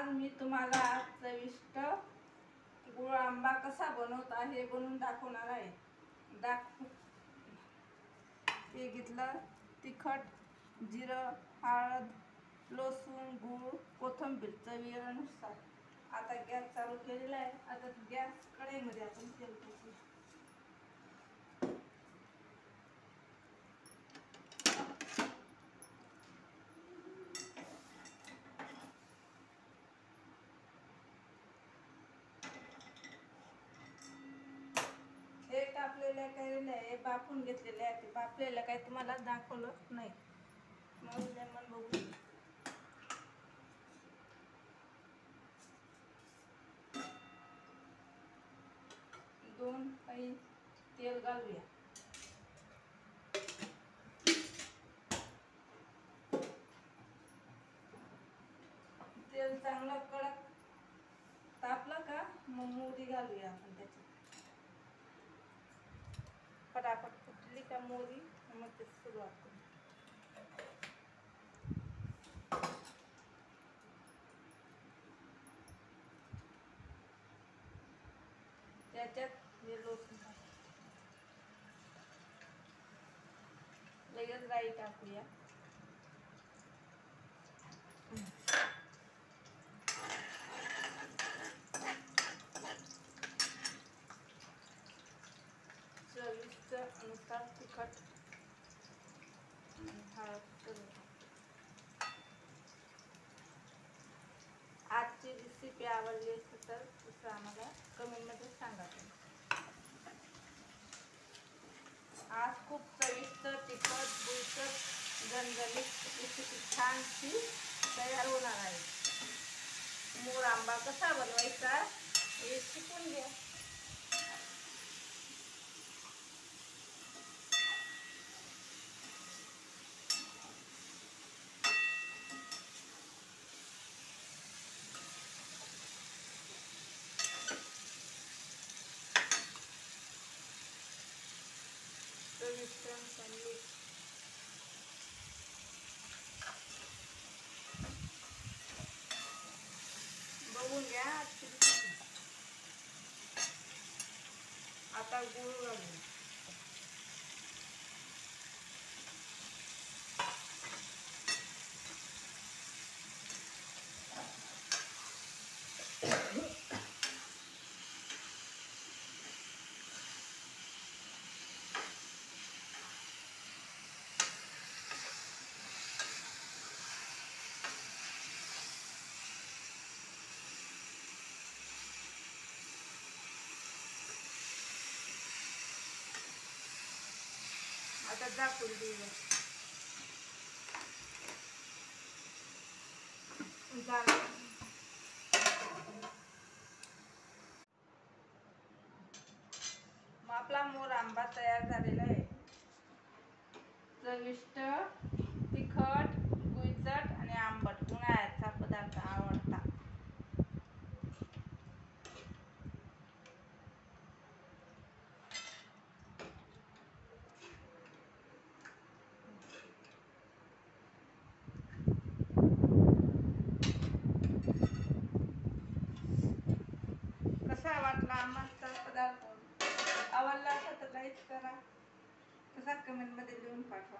आज मी तुम्हाला चविष्ट गुळ आंबा कसा बनवता हे बनवून दाखवणार आहे. हे घेतलं तिखट, जिरं, हळद, लसूण, गूळ, कोथिंबीर चवीनुसार. आता गॅस चालू केलेला आहे. आता गॅस कढईमध्ये आपण तेल टाकू. हे कापलेल्या केलेल्या आहे, बाफून घेतलेल्या आहे. बाफलेल्या काही तुम्हाला दाखवलं नाही. मग लेमन बघू. दोन काही तेल घालूया. तेल चांगलं कडक तापलं का मग मोहरी घालूया आपण त्याच्यात. फटाफट फुटली का मोहरी मग ते सुरुवात करू. त्याच्यात हे लसूण लगेच राई टाकूया. चवीच्या अनुसार तिखट, हळद. आजची रेसिपी आवडली असेल तर तसं आम्हाला कमेंटमध्ये सांगा. आज खूप चविष्ट तिखट गुळचट झणझणीत रेसिपी छानशी तयार होणार आहे. मोर आंबा कसा बनवायचा हे शिकून घ्या. बघून घ्या. आता गूळ घालू. आता झाकून देऊया. मग आपला मोर आंबा तयार झालेला आहे. चविष्ट, तिखट, गुळचट आणि आंबट उन्हाळ्याचा पदार्थ आवडता. कसा वाटला आंबाचा पदार्थ? आवडला असेल तर लाईक करा. तसा कमेंटमध्ये लिहून पाठवा.